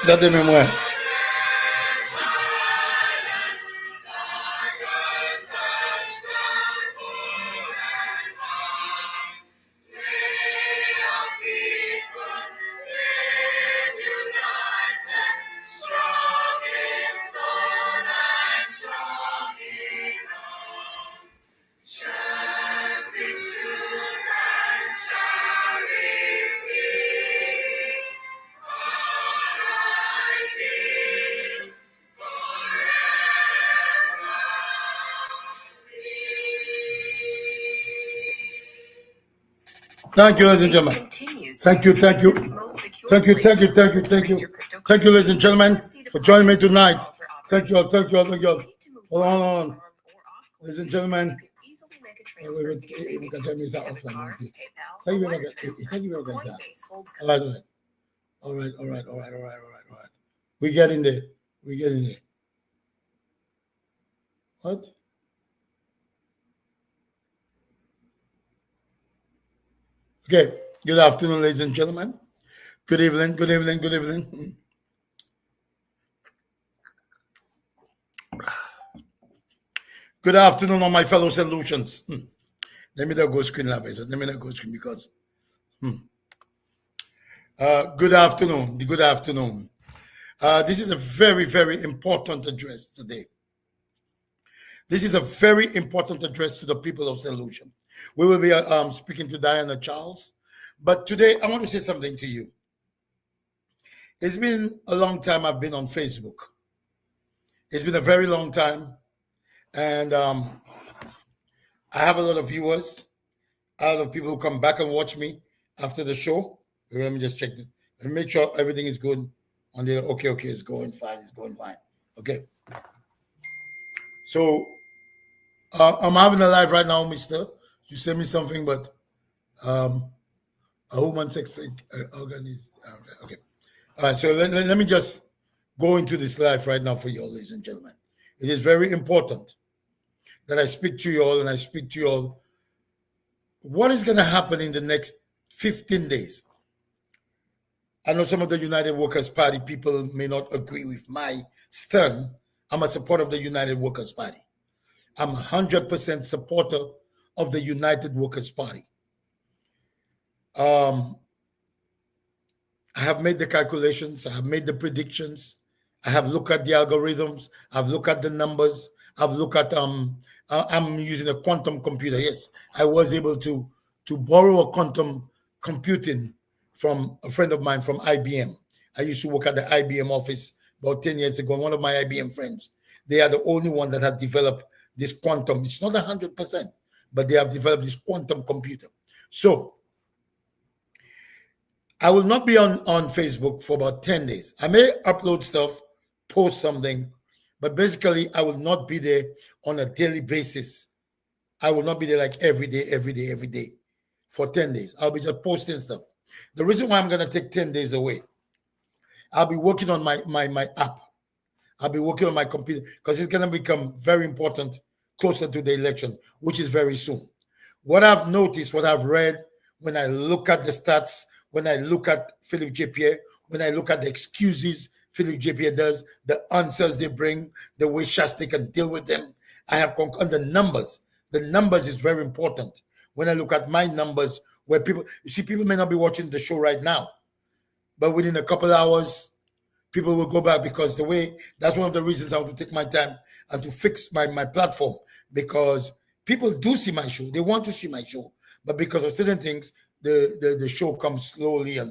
Ça te met moi. Thank you, ladies and gentlemen. Thank you, thank you. Thank you, thank you, thank you, thank you. Thank you, ladies and gentlemen, for joining me tonight. Thank you all, thank you all, thank you all. Hold on, hold on. Ladies and gentlemen. Thank you, all right. All right. We get in there. What? Okay. Good afternoon, ladies and gentlemen. Good evening. Good afternoon, all my fellow solutions. Let me not go screen because. Good afternoon. This is a very, very important address today. This is a very important address to the people of St. Lucia. We will be speaking to Diana Charles. But today, I want to say something to you. It's been a long time I've been on Facebook. It's been a very long time. And I have a lot of viewers. A lot of people who come back and watch me after the show. Let me just check it. Let me make sure everything is good. On the okay, it's going fine. Okay. So I'm having a live right now, mister. You sent me something, but a woman sex organism. Okay. All right. So let me just go into this live right now for you all, ladies and gentlemen. It is very important that I speak to you all, and I speak to you all. What is going to happen in the next 15 days? I know some of the United Workers' Party people may not agree with my stand. I'm a supporter of the United Workers' Party. I'm 100% supporter of the United Workers' Party. I have made the calculations. I have made the predictions. I have looked at the algorithms. I've looked at the numbers. I've looked at I'm using a quantum computer. Yes, I was able to borrow a quantum computing from a friend of mine from IBM. I used to work at the IBM office about 10 years ago. One of my IBM friends, they are the only one that have developed this quantum. It's not 100%, but they have developed this quantum computer. So I will not be on Facebook for about 10 days. I may upload stuff, post something, but basically I will not be there on a daily basis. I will not be there like every day for 10 days. I'll be just posting stuff. The reason why I'm going to take 10 days away, I'll be working on my app. I'll be working on my computer because it's going to become very important closer to the election, which is very soon. What I've noticed, what I've read, when I look at the stats, when I look at Philippe J. when I look at the excuses Philippe J. does, the answers they bring, the way Shastry can deal with them, I have concluded the numbers. The numbers is very important. When I look at my numbers, where people, you see, people may not be watching the show right now, but within a couple hours, people will go back because the way, that's one of the reasons I want to take my time and to fix my platform, because people do see my show. They want to see my show, but because of certain things, the show comes slowly. So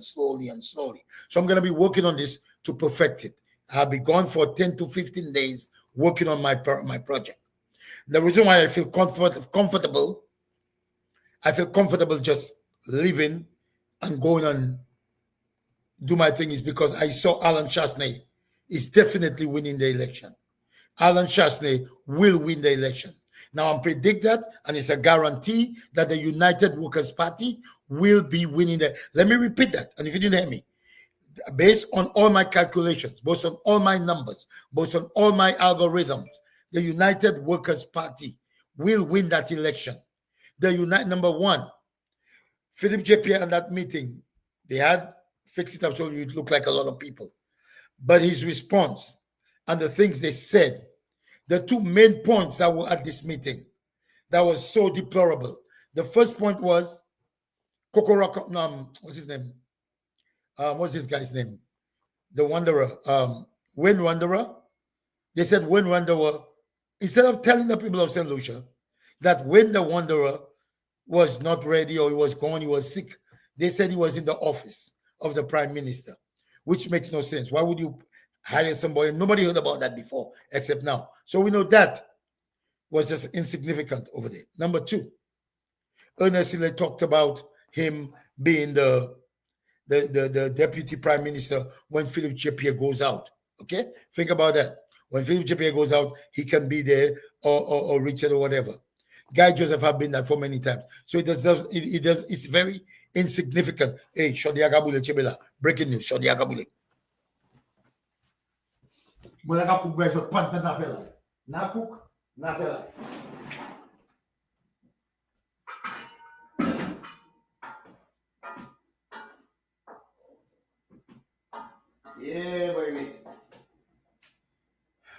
I'm going to be working on this to perfect it. I'll be gone for 10 to 15 days working on my project. The reason why I feel comfortable just living and going and do my thing is because I saw Alan Shastry is definitely winning the election. Alan Shastry will win the election. Now, I'm predict that, and it's a guarantee that the United Workers' Party will be winning the. Let me repeat that, and if you didn't hear me, based on all my calculations, based on all my numbers, based on all my algorithms, the United Workers' Party will win that election. The number one, Philippe J. at that meeting, they had fixed it up so it looked like a lot of people. but his response and the things they said, the two main points that were at this meeting, that was so deplorable. The first point was Kokoro, what's his name? What's this guy's name? The Wanderer, Wayne Wanderer. They said Wayne Wanderer, instead of telling the people of St. Lucia that when the Wanderer was not ready or he was gone, he was sick, they said he was in the office of the Prime Minister, which makes no sense. Why would you hire somebody? Nobody heard about that before except now. So we know that was just insignificant over there. Number two, Ernest Hillay talked about him being the deputy prime minister when Philip Cheppier goes out. Okay, think about that. When Philip Cheppier goes out, he can be there, or Richard or whatever. Guy Joseph have been that for many times. So it's very insignificant. Hey, Shodi Agabule Chebela, breaking news, Shodi Agabule. Yeah, baby.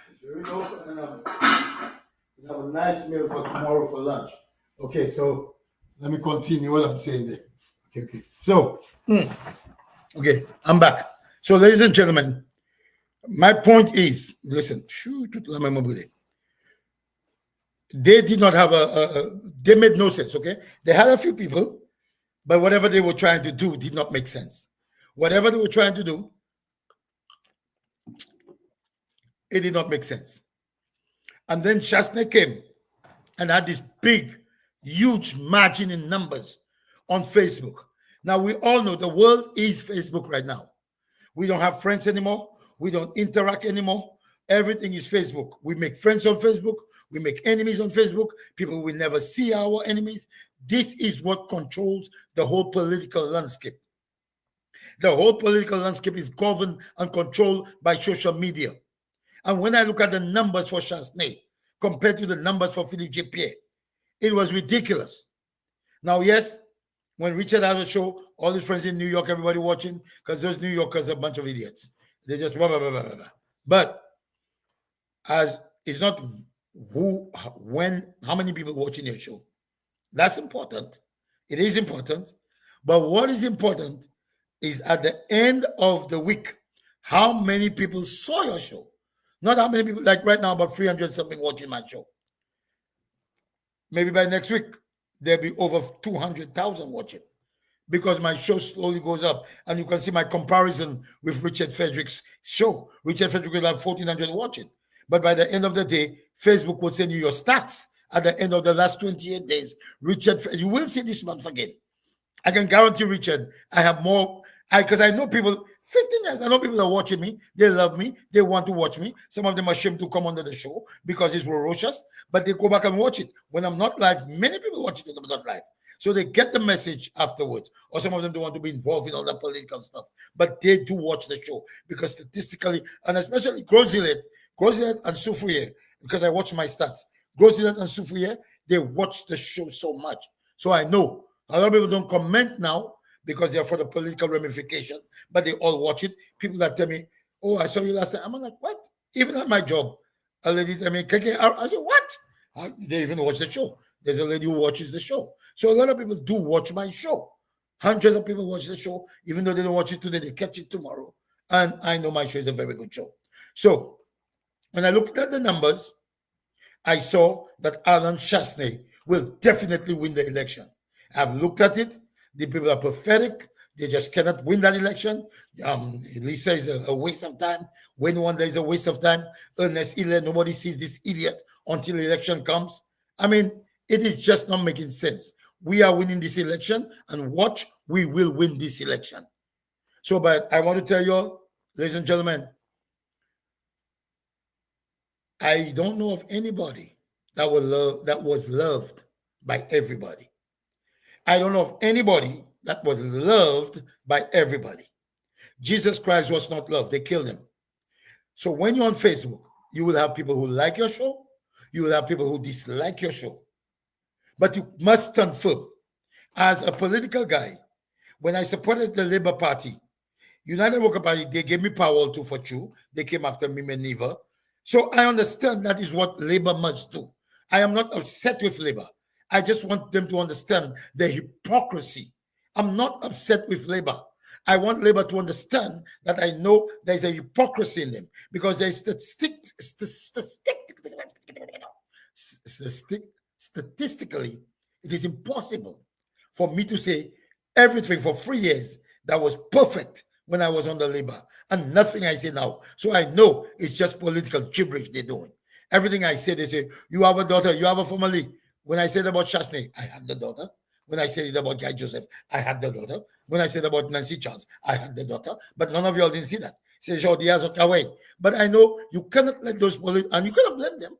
It's very local, and we have a nice meal for tomorrow for lunch. Okay, so let me continue what I'm saying there. Okay. So, okay, I'm back. So, ladies and gentlemen, my point is, listen, they did not have they made no sense, okay? They had a few people, but whatever they were trying to do did not make sense. Whatever they were trying to do, it did not make sense. And then Chasney came and had this big, huge margin in numbers on Facebook. Now, we all know the world is Facebook right now. We don't have friends anymore. We don't interact anymore. Everything is Facebook. We make friends on Facebook. We make enemies on Facebook. People will never see our enemies. This is what controls the whole political landscape. The whole political landscape is governed and controlled by social media. And when I look at the numbers for Chasney compared to the numbers for Philip Cheppier, it was ridiculous. Now, yes, when Richard had a show, all his friends in New York, everybody watching, because those New Yorkers are a bunch of idiots. They just blah, blah, blah, blah, blah. But as it's not who, when, how many people watching your show. That's important. It is important. But what is important is at the end of the week, how many people saw your show. Not how many people, like right now, about 300 something watching my show. Maybe by next week, there'll be over 200,000 watching because my show slowly goes up. And you can see my comparison with Richard Frederick's show. Richard Frederick will have 1,400 watching. But by the end of the day, Facebook will send you your stats at the end of the last 28 days. Richard, you will see this month again. I can guarantee, Richard, I have more, because I know people, 15 years, I know people are watching me. They love me. They want to watch me. Some of them are ashamed to come under the show because it's ferocious, but they go back and watch it. When I'm not live, many people watch it when I'm not live. So they get the message afterwards. Or some of them don't want to be involved in all the political stuff, but they do watch the show because statistically, and especially Grozilet and Soufriere, because I watch my stats. Grozilet and Soufriere, they watch the show so much. So I know a lot of people don't comment now because they're for the political ramification, but they all watch it. People that tell me, oh, I saw you last time. I'm like, what? Even at my job, a lady tell me, KK, I said, what? They even watch the show. There's a lady who watches the show. So a lot of people do watch my show. Hundreds of people watch the show. Even though they don't watch it today, they catch it tomorrow. And I know my show is a very good show. So when I looked at the numbers, I saw that Alan Chasney will definitely win the election. I've looked at it. The people are pathetic. They just cannot win that election. Lisa is a waste of time. Wayne Wonder is a waste of time. Ernest Hillay, nobody sees this idiot until the election comes. I mean, it is just not making sense. We are winning this election, and watch, we will win this election. So, but I want to tell you all, ladies and gentlemen, I don't know of anybody that was loved by everybody. I don't know of anybody that was loved by everybody. Jesus Christ was not loved. They killed him. So when you're on Facebook, you will have people who like your show. You will have people who dislike your show. But you must stand firm. As a political guy, when I supported the Labour Party United Worker Party, they gave me power too for true. They came after me, never. So I understand that is what Labour must do. I am not upset with Labour. I just want them to understand the hypocrisy. I'm not upset with Labour. I want Labour to understand that I know there's a hypocrisy in them because there's statistically, it is impossible for me to say everything for 3 years that was perfect when I was under Labour and nothing I say now. So I know it's just political gibberish they're doing. Everything I say, they say, you have a daughter, you have a family. When I said about Chasney, I had the daughter. When I said about Guy Joseph, I had the daughter. When I said about Nancy Charles, I had the daughter. But none of y'all didn't see that. Say Jordi has away. But I know you cannot let those politics, and you cannot blame them.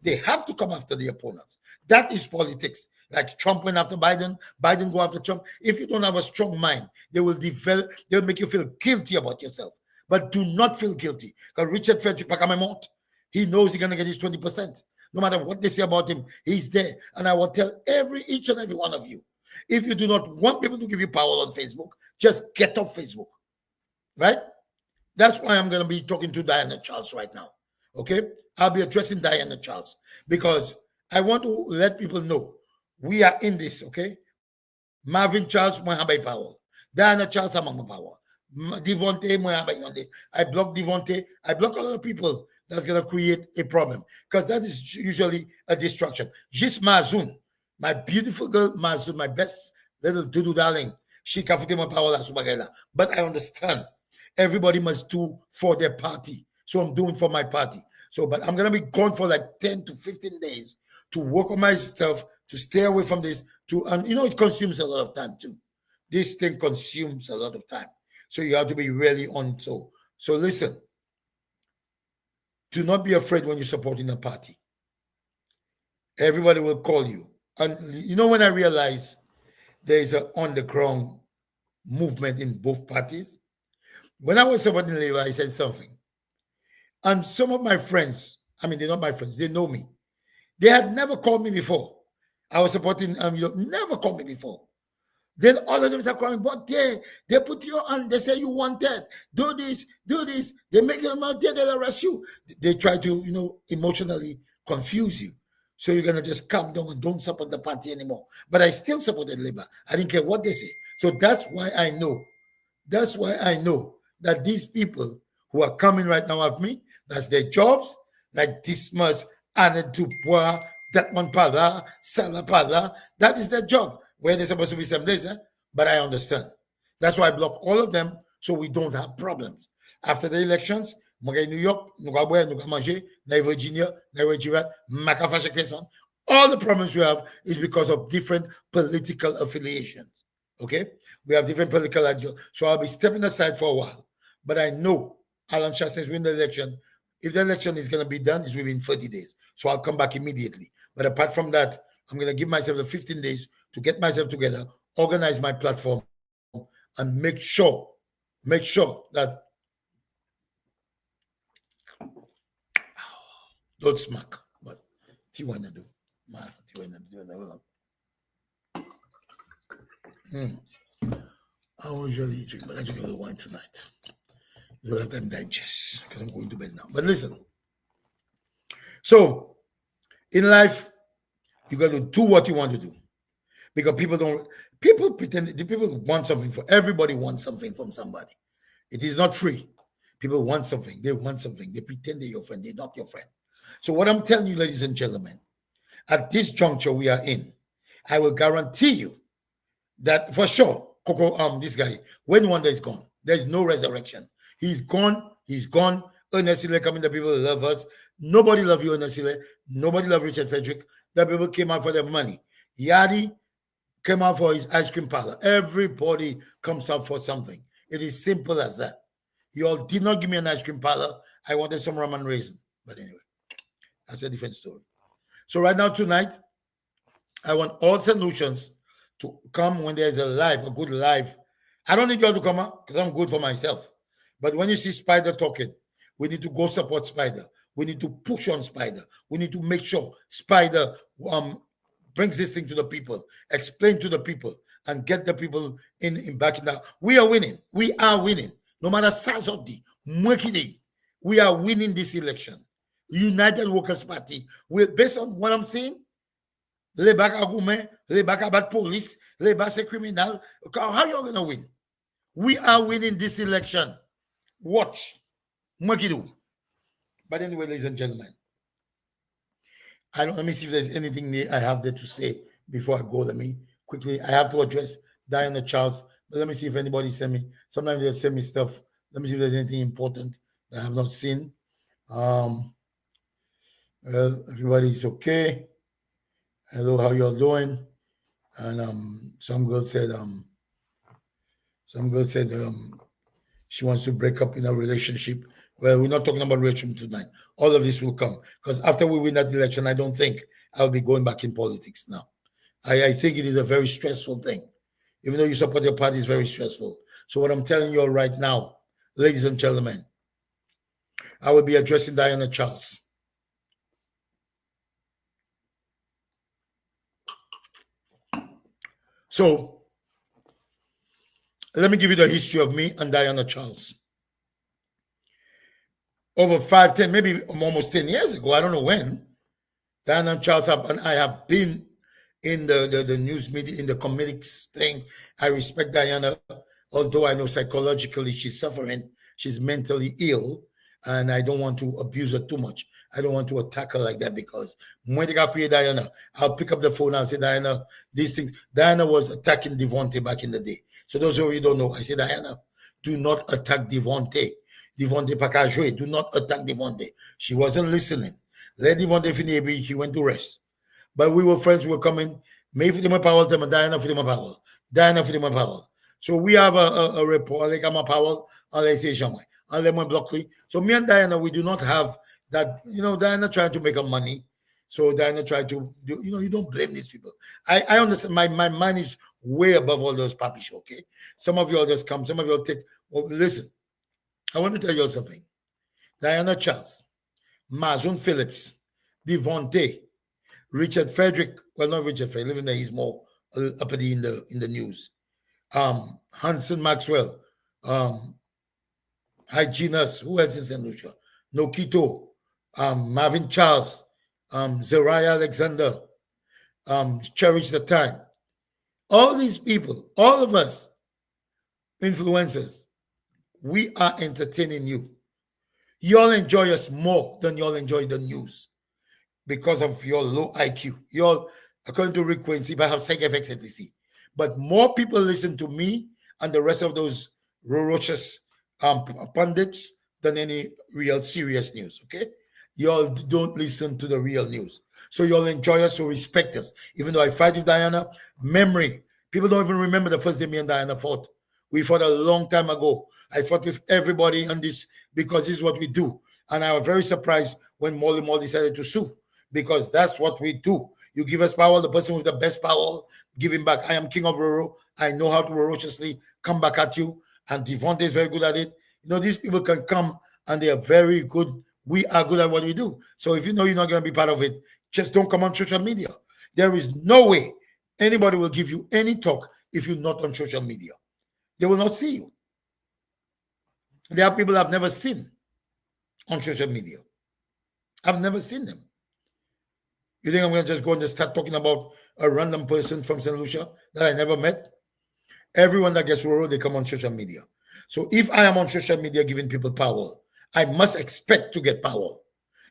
They have to come after the opponents. That is politics. Like Trump went after Biden, Biden go after Trump. If you don't have a strong mind, they will develop, they'll make you feel guilty about yourself. But do not feel guilty. Because Richard Frederick Pacamemont, he knows he's gonna get his 20%. No matter what they say about him, he's there. And I will tell each and every one of you, if you do not want people to give you power on Facebook, just get off Facebook. Right? That's why I'm going to be talking to Diana Charles right now. Okay? I'll be addressing Diana Charles because I want to let people know we are in this, okay? Marvin Charles, power. Diana Charles, power. Devontae, I block Devontae. I block all the people that's going to create a problem because that is usually a distraction. Just Mazoon, my beautiful girl Mazoon, my best little Dudu darling, she can't put my power. But I understand everybody must do for their party. So I'm doing for my party. So, but I'm going to be gone for like 10 to 15 days to work on my stuff, to stay away from this, and it consumes a lot of time too. This thing consumes a lot of time. So you have to be really on. So listen, do not be afraid when you're supporting a party. Everybody will call you. And when I realize there is an on-the-ground movement in both parties, when I was supporting Labour, I said something. And some of my friends, they're not my friends, they know me. They had never called me before. I was supporting, never called me before. Then all of them start calling, but they put you on, they say you wanted, do this. They make them out there, they'll arrest you. They try to, emotionally confuse you. So you're going to just calm down and don't support the party anymore. But I still supported Labour. I didn't care what they say. So that's why I know that these people who are coming right now of me, that's their jobs, like Dismas, Anna Dubois, Datman Pala, Salah Pala, that is their job. Where they're supposed to be some days, but I understand. That's why I block all of them so we don't have problems. After the elections, New York, Virginia, all the problems we have is because of different political affiliations. Okay? We have different political ideas. So I'll be stepping aside for a while. But I know Alan Chasney's win the election. If the election is going to be done, it's within 30 days. So I'll come back immediately. But apart from that, I'm going to give myself the 15 days to get myself together, organize my platform, and make sure that don't smack. But Tiwana do. I usually drink, but I drink a little wine tonight. You let them digest because I'm going to bed now. But listen. So in life, you got to do what you want to do. Because people pretend, the people want something everybody wants something from somebody. It is not free. People want something. They want something. They pretend they're your friend. They're not your friend. So what I'm telling you, ladies and gentlemen, at this juncture we are in, I will guarantee you that for sure, Coco, this guy, when Wonder is gone, there's no resurrection. He's gone. Ernest Sile coming, the people love us. Nobody love you, Ernest Sile. Nobody love Richard Frederick. The people came out for their money. Yadi came out for his ice cream parlor. Everybody comes out for something. It is simple as that. You all did not give me an ice cream parlor. I wanted some rum and raisin. But anyway, that's a different story. So right now, tonight, I want all solutions to come when there's a good live. I don't need y'all to come out because I'm good for myself. But when you see Spider talking, we need to go support Spider. We need to push on Spider. We need to make sure Spider brings this thing to the people, explain to the people, and get the people in backing down. We are winning. We are winning. No matter size of the we are winning this election. United Workers Party. Based on what I'm saying, les bacs à gourmet, les bacs à battre police, les bacs c'est criminal. How you gonna win? We are winning this election. Watch. But anyway, ladies and gentlemen, let me see if there's anything I have there to say before I go. Let me quickly, I have to address Diana Charles, but let me see if anybody sent me. Sometimes they'll send me stuff. Let me see if there's anything important that I have not seen. Well, everybody's okay. Hello, how y'all doing? And some girl said she wants to break up in a relationship. Well, we're not talking about relationship tonight. All of this will come because after we win that election, I don't think I'll be going back in politics now. I think it is a very stressful thing. Even though you support your party, it's very stressful. So what I'm telling you all right now, ladies and gentlemen, I will be addressing Diana Charles. So let me give you the history of me and Diana Charles. Over 5, 10, maybe almost 10 years ago, I don't know when, Diana Charles and I have been in the news media, in the comedics thing. I respect Diana, although I know psychologically she's suffering. She's mentally ill, and I don't want to abuse her too much. I don't want to attack her like that because when I create Diana, I'll pick up the phone and say, Diana, these things. Diana was attacking Devontae back in the day. So those of you who don't know, I say, Diana, do not attack Devontae. Devontae Pakajwe, do not attack Devontae. She wasn't listening. Let Devontae finish, she went to rest. But we were friends, we were coming. May Fitima Powell, Diana Fitima Powell. Diana Fitima Powell. So we have a report, like I'm a Powell, and I say Jamai. And then my Blockley. So me and Diana, we do not have that, Diana trying to make her money. So Diana tried to do, you don't blame these people. I understand my mind is way above all those papi show, okay? Some of you all just come, some of you all take, listen, I want to tell you something. Diana Charles, Mazun Phillips, Devontae, Richard Frederick, well, not Richard Frederick, living there, he's more uppity in the news. Hanson Maxwell, Hygienus, who else in St. Lucia? Nokito, Marvin Charles, Zariah Alexander, Cherish the Time. All these people, all of us, influencers, we are entertaining you. Y'all enjoy us more than y'all enjoy the news because of your low IQ. Y'all, according to Rick Quincy, I have side effects etc. But more people listen to me and the rest of those ferocious pundits than any real serious news, okay? Y'all don't listen to the real news. So y'all enjoy us, so respect us. Even though I fight with Diana, memory. People don't even remember the first day me and Diana fought. We fought a long time ago. I fought with everybody on this because this is what we do. And I was very surprised when Molly Moll decided to sue because that's what we do. You give us power, the person with the best power, give him back. I am king of Roro. I know how to ferociously come back at you. And Devontae is very good at it. These people can come and they are very good. We are good at what we do. So if you know you're not going to be part of it, just don't come on social media. There is no way anybody will give you any talk if you're not on social media. They will not see you. There are people I've never seen on social media. I've never seen them. You think I'm going to just go and just start talking about a random person from St. Lucia that I never met? Everyone that gets rural, they come on social media. So if I am on social media giving people power, I must expect to get power.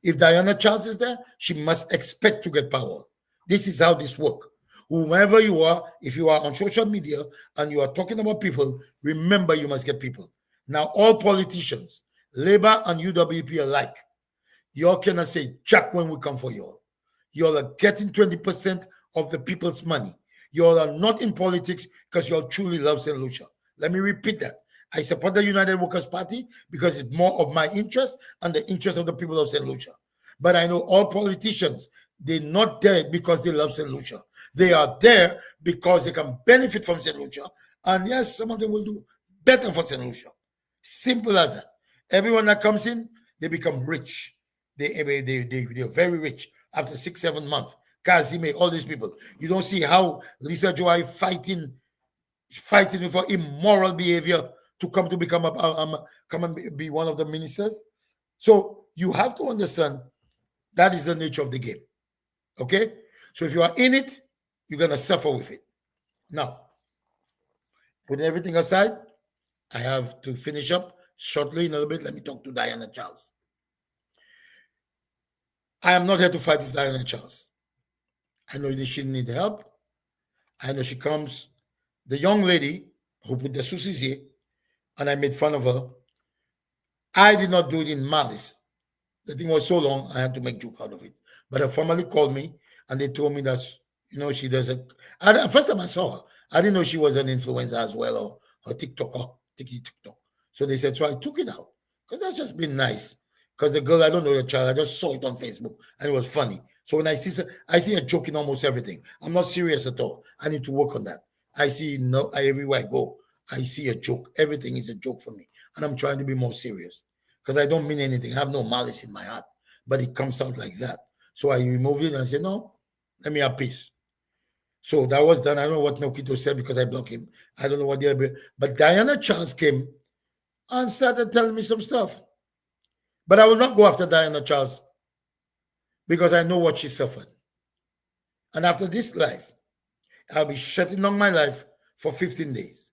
If Diana Charles is there, she must expect to get power. This is how this works. Whomever you are, if you are on social media and you are talking about people, remember you must get people. Now, all politicians, Labour and UWP alike, y'all cannot say, Jack, when we come for y'all. Y'all are getting 20% of the people's money. Y'all are not in politics because y'all truly love St. Lucia. Let me repeat that. I support the United Workers Party because it's more of my interest and the interest of the people of St. Lucia. But I know all politicians, they're not there because they love St. Lucia. They are there because they can benefit from St. Lucia. And yes, some of them will do better for St. Lucia. Simple as that. Everyone that comes in, they become rich. They're very rich after 6-7 months. Kazime, all these people. You don't see how Lisa Joy fighting for immoral behavior to come to become come and be one of the ministers. So you have to understand that is the nature of the game. Okay? So if you are in it, you're gonna suffer with it. Now, putting everything aside, I have to finish up shortly in a little bit. Let me talk to Diana Charles. I am not here to fight with Diana Charles. I know she need help. I know she comes, the young lady who put the Susi's here, and I made fun of her. I did not do it in malice. The thing was so long, I had to make joke out of it. But her family called me, and they told me that, she does a... First time I saw her, I didn't know she was an influencer as well, or a TikToker, TikTok. So they said, so I took it out, because that's just been nice. Because the girl, I don't know the child, I just saw it on Facebook, and it was funny. So when I see her joking almost everything. I'm not serious at all. I need to work on that. I see everywhere I go, I see a joke. Everything is a joke for me. And I'm trying to be more serious. Because I don't mean anything. I have no malice in my heart. But it comes out like that. So I removed it and I said, no, let me have peace. So that was done. I don't know what Nokito said because I blocked him. I don't know what the other... But Diana Charles came and started telling me some stuff. But I will not go after Diana Charles because I know what she suffered. And after this life, I'll be shutting down my life for 15 days.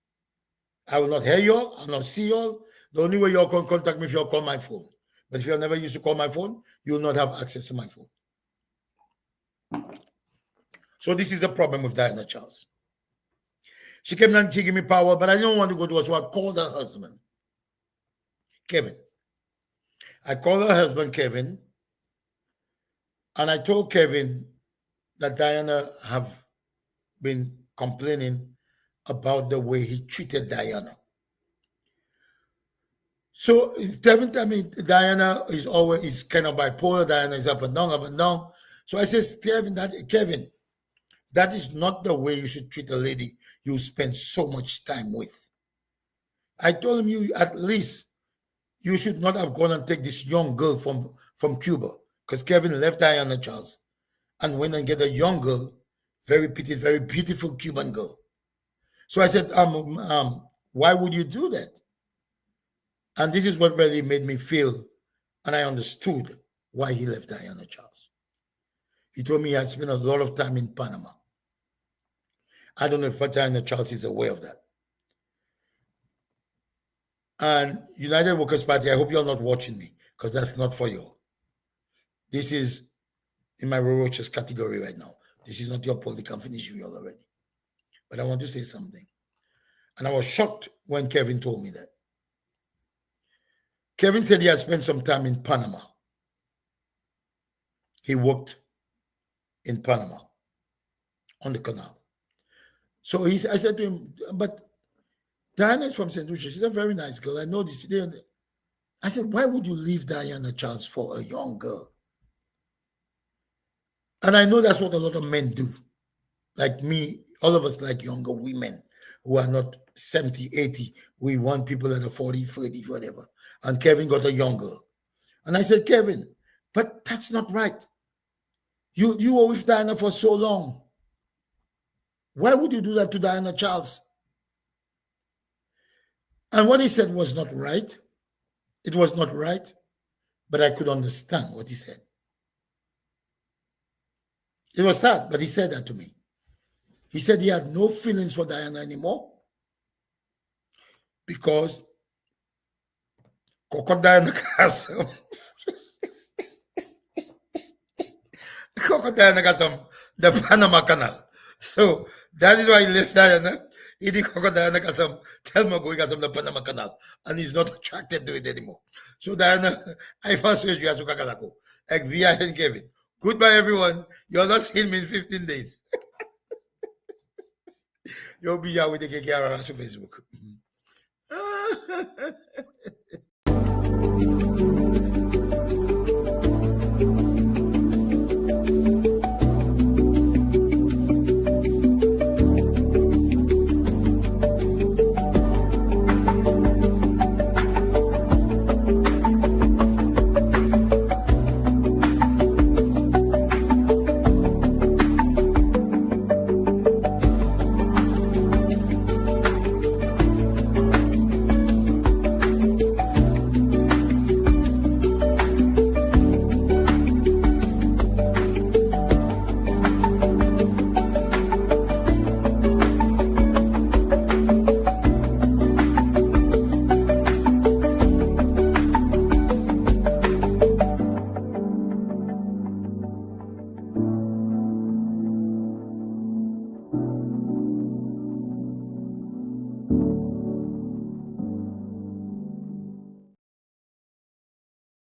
I will not hear y'all. I'll not see y'all. The only way y'all can contact me if y'all call my phone. But if you never used to call my phone, you will not have access to my phone. So this is the problem with Diana Charles. She came and she gave me power, but I didn't want to go to her, so I called her husband, Kevin. I called her husband, Kevin, and I told Kevin that Diana have been complaining about the way he treated Diana. So Kevin told me Diana is always kind of bipolar. Diana is up and down, up and down. So I said, Kevin, that is not the way you should treat a lady you spend so much time with. I told him, you at least you should not have gone and take this young girl from Cuba, because Kevin left Diana Charles and went and get a young girl, very pretty, very beautiful Cuban girl. So I said, why would you do that? And this is what really made me feel, and I understood why he left Diana Charles. He told me he had spent a lot of time in Panama. I don't know if Diana Charles is aware of that. And United Workers' Party, I hope you're not watching me, because that's not for you. This is in my roaches category right now. This is not your political. I'm finishing you all already. But I want to say something. And I was shocked when Kevin told me that. Kevin said he had spent some time in Panama. He worked in Panama on the canal. So I said to him, but Diana is from St. Lucia. She's a very nice girl. I know this today. I said, why would you leave Diana Charles for a young girl? And I know that's what a lot of men do. Like me, all of us like younger women who are not 70, 80. We want people that are 40, 30, whatever. And Kevin got a young girl. And I said, Kevin, but that's not right. You were with Diana for so long. Why would you do that to Diana Charles? And what he said was not right. It was not right, but I could understand what he said. It was sad, but he said that to me. He said he had no feelings for Diana anymore because Crocodile Nakasam. Crocodile Nakasam, the Panama Canal. So that is why he left Diana. He did Crocodile Nakasam, tell me going the Panama Canal, and he's not attracted to it anymore. So Diana, I first heard you as Ukakalako, like VI and Kevin. Goodbye, everyone. You're not seeing me in 15 days. You'll be here with the KKR on Facebook.